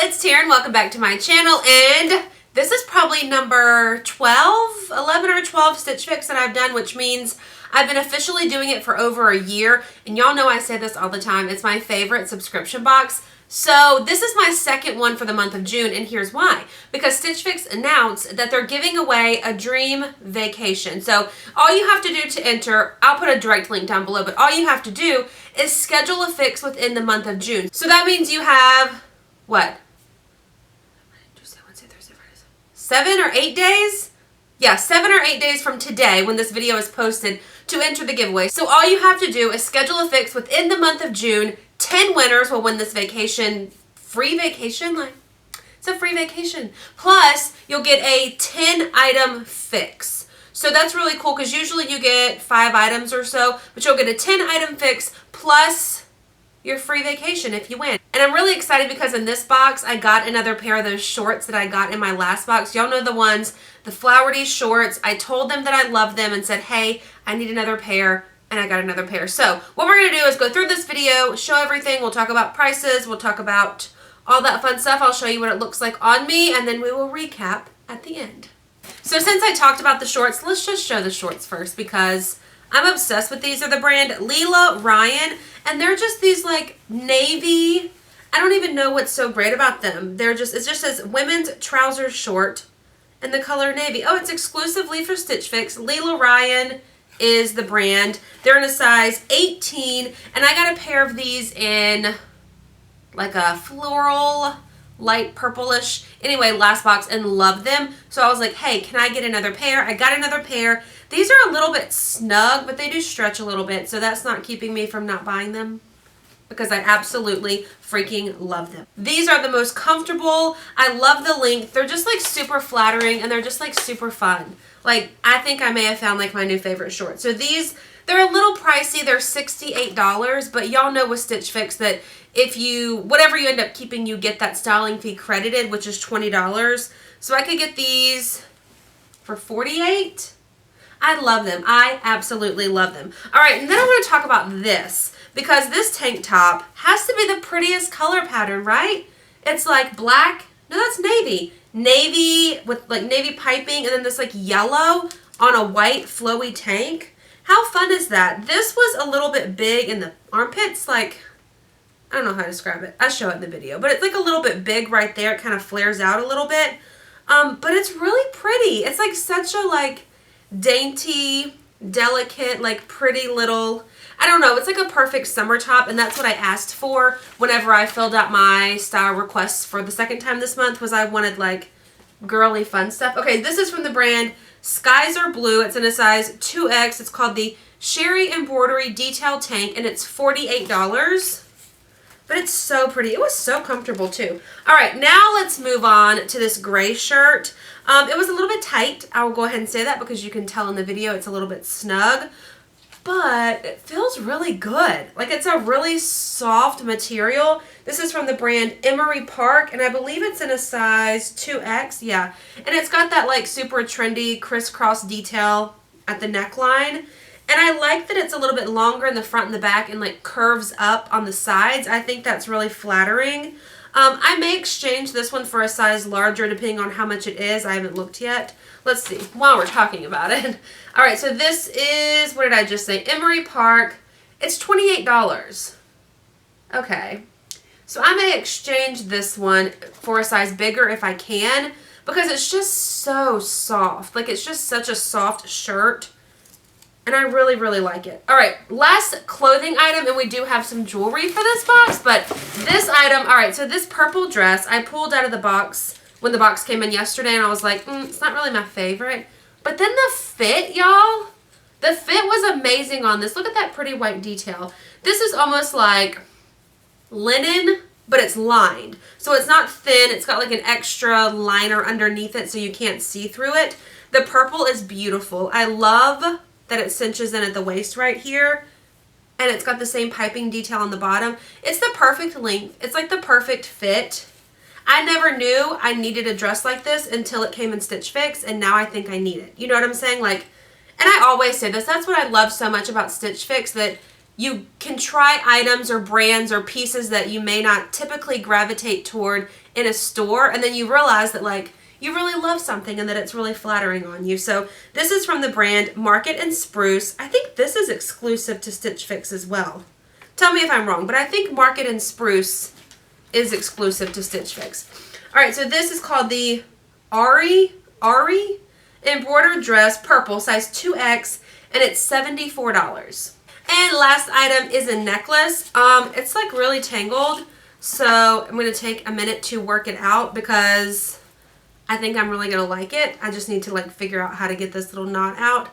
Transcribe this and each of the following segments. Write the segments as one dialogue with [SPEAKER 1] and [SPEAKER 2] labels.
[SPEAKER 1] it's Taren. Welcome back to my channel, and this is probably number 12, 11 or 12 Stitch Fix that I've done, which means I've been officially doing it for over a year, and y'all know I say this all the time. It's my favorite subscription box. So this is my second one for the month of June, and here's why. Because Stitch Fix announced that they're giving away a dream vacation. So all you have to do to enter, I'll put a direct link down below, but all you have to do is schedule a fix within the month of June. So that means you have, what? Tuesday, Wednesday, Thursday, Friday, 7 or 8 days? Yeah, 7 or 8 days from today when this video is posted to enter the giveaway. So all you have to do is schedule a fix within the month of June. 10 winners will win this vacation, free vacation, like, it's a free vacation. Plus, you'll get a 10 item fix. So that's really cool because usually you get 5 items or so, but you'll get a 10 item fix plus your free vacation if you win. And I'm really excited because in this box, I got another pair of those shorts that I got in my last box. Y'all know the ones, the Flowery shorts. I told them that I love them and said, hey, I need another pair. And I got another pair. So what we're going to do is go through this video, show everything. We'll talk about prices. We'll talk about all that fun stuff. I'll show you what it looks like on me, and then we will recap at the end. So since I talked about the shorts, let's just show the shorts first because I'm obsessed with these. They're the brand Leela Ryan, and they're just these like navy, I don't even know what's so great about them. It just says women's trousers short in the color navy. Oh, it's exclusively for Stitch Fix. Leela Ryan is the brand. They're in a size 18, and I got a pair of these in like a floral, light purplish. Anyway, last box, and loved them. So I was like, hey, can I get another pair? I got another pair. These are a little bit snug, but they do stretch a little bit, so that's not keeping me from not buying them because I absolutely freaking love them. These are the most comfortable. I love the length. They're just like super flattering, and they're just like super fun. Like, I think I may have found like my new favorite shorts. So these, they're a little pricey. They're $68, but y'all know with Stitch Fix that if you, whatever you end up keeping, you get that styling fee credited, which is $20. So I could get these for $48. I love them. I absolutely love them. All right, and then I want to talk about this because this tank top has to be the prettiest color pattern, right? It's like black. No, that's navy. Navy with like navy piping and then this like yellow on a white flowy tank. How fun is that? This was a little bit big in the armpits, like, I don't know how to describe it. I'll show it in the video, but it's like a little bit big right there. It kind of flares out a little bit. But it's really pretty. It's like such a like dainty, delicate, like pretty little, I don't know, it's like a perfect summer top, and that's what I asked for whenever I filled out my style requests for the second time this month, was I wanted like girly fun stuff. Okay, this is from the brand Skies Are Blue. It's in a size 2X. It's called the Sherry Embroidery Detail Tank, and it's $48. But it's so pretty. It was so comfortable too. All right, now let's move on to this gray shirt. It was a little bit tight. I will go ahead and say that because you can tell in the video it's a little bit snug. But it feels really good. Like, it's a really soft material. This is from the brand Emery Park, and I believe it's in a size 2X. Yeah, and it's got that like super trendy crisscross detail at the neckline. And I like that it's a little bit longer in the front and the back and like curves up on the sides. I think that's really flattering. I may exchange this one for a size larger depending on how much it is. I haven't looked yet. Let's see while we're talking about it. All right, so this is, what did I just say? Emery Park. It's $28. Okay. So I may exchange this one for a size bigger if I can because it's just so soft. Like, it's just such a soft shirt. And I really, really like it. All right, last clothing item, and we do have some jewelry for this box, but this item, all right, so this purple dress, I pulled out of the box when the box came in yesterday, and I was like, it's not really my favorite. But then the fit, y'all, the fit was amazing on this. Look at that pretty white detail. This is almost like linen, but it's lined. So it's not thin. It's got like an extra liner underneath it so you can't see through it. The purple is beautiful. I love that it cinches in at the waist right here, and it's got the same piping detail on the bottom. It's the perfect length. It's like the perfect fit. I never knew I needed a dress like this until it came in Stitch Fix, and now I think I need it. You know what I'm saying? Like, and I always say this, that's what I love so much about Stitch Fix, that you can try items or brands or pieces that you may not typically gravitate toward in a store, and then you realize that like you really love something and that it's really flattering on you. So this is from the brand Market and Spruce. I think this is exclusive to Stitch Fix as well. Tell me if I'm wrong, but I think Market and Spruce is exclusive to Stitch Fix. All right, so this is called the Ari embroidered dress, purple, size 2X, and it's $74. And last item is a necklace. It's like really tangled, so I'm going to take a minute to work it out because I think I'm really going to like it. I just need to like figure out how to get this little knot out.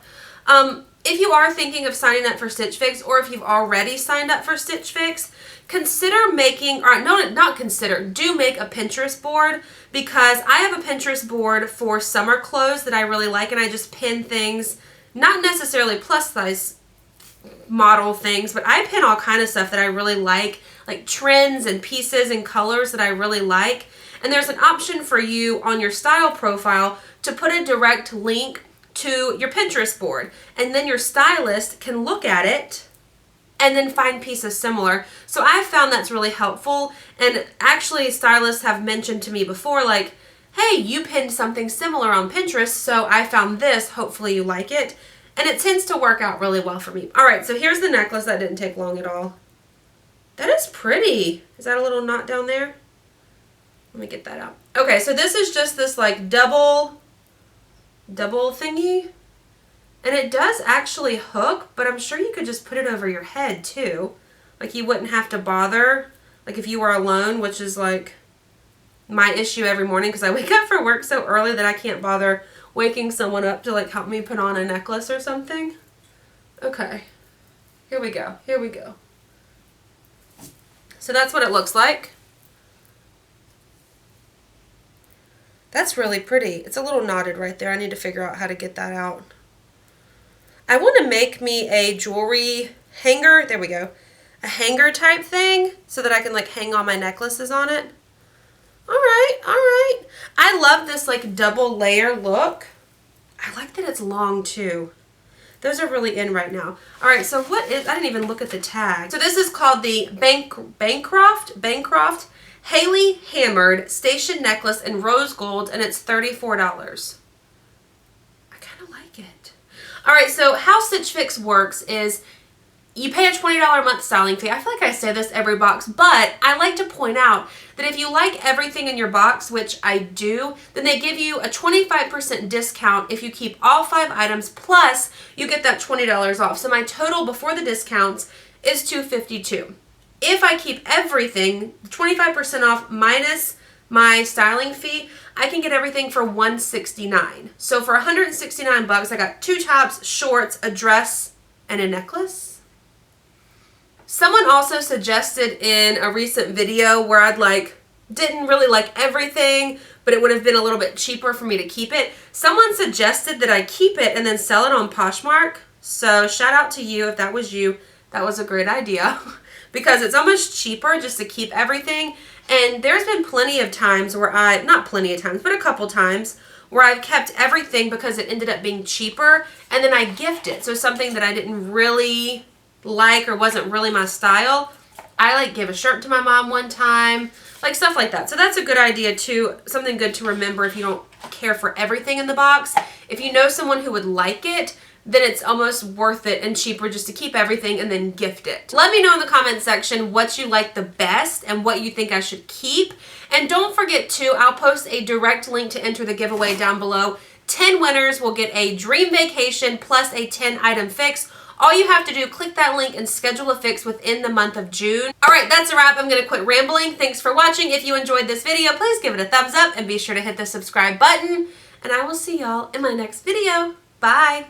[SPEAKER 1] If you are thinking of signing up for Stitch Fix, or if you've already signed up for Stitch Fix, consider making, or no, not consider, do make a Pinterest board, because I have a Pinterest board for summer clothes that I really like, and I just pin things, not necessarily plus size model things, but I pin all kind of stuff that I really like trends and pieces and colors that I really like. And there's an option for you on your style profile to put a direct link to your Pinterest board, and then your stylist can look at it and then find pieces similar. So I've found that's really helpful, and actually stylists have mentioned to me before, like, hey, you pinned something similar on Pinterest, so I found this, hopefully you like it. And it tends to work out really well for me. All right, so here's the necklace. That didn't take long at all. That is pretty. Is that a little knot down there? Let me get that out. Okay, so this is just this like double thingy. And it does actually hook, but I'm sure you could just put it over your head too. Like you wouldn't have to bother, like if you were alone, which is like my issue every morning because I wake up for work so early that I can't bother waking someone up to like help me put on a necklace or something. Okay, here we go, here we go. So that's what it looks like. That's really pretty. It's a little knotted right there. I need to figure out how to get that out. I want to make me a jewelry hanger. There we go. A hanger type thing so that I can like hang all my necklaces on it. All right, all right. I love this like double layer look. I like that it's long too. Those are really in right now. All right, so what is, I didn't even look at the tag. So this is called the Bancroft Haley Hammered Station Necklace in Rose Gold, and it's $34. I kind of like it. All right, so how Stitch Fix works is you pay a $20 a month styling fee. I feel like I say this every box, but I like to point out that if you like everything in your box, which I do, then they give you a 25% discount if you keep all 5 items, plus you get that $20 off. So my total before the discounts is $252. If I keep everything, 25% off minus my styling fee, I can get everything for $169. So for $169, I got 2 tops, shorts, a dress, and a necklace. Someone also suggested in a recent video where I'd didn't really like everything, but it would have been a little bit cheaper for me to keep it. Someone suggested that I keep it and then sell it on Poshmark. So shout out to you if that was you. That was a great idea because it's almost cheaper just to keep everything. And there's been plenty of times where not plenty of times, but a couple times where I've kept everything because it ended up being cheaper and then I gift it. So something that I didn't really like or wasn't really my style, I gave a shirt to my mom one time, stuff like that. So that's a good idea too, something good to remember if you don't care for everything in the box. If you know someone who would like it, then it's almost worth it and cheaper just to keep everything and then gift it. Let me know in the comment section what you like the best and what you think I should keep. And don't forget to, I'll post a direct link to enter the giveaway down below. 10 winners will get a dream vacation plus a 10 item fix. All you have to do, click that link and schedule a fix within the month of June. All right, that's a wrap. I'm going to quit rambling. Thanks for watching. If you enjoyed this video, please give it a thumbs up and be sure to hit the subscribe button. And I will see y'all in my next video. Bye.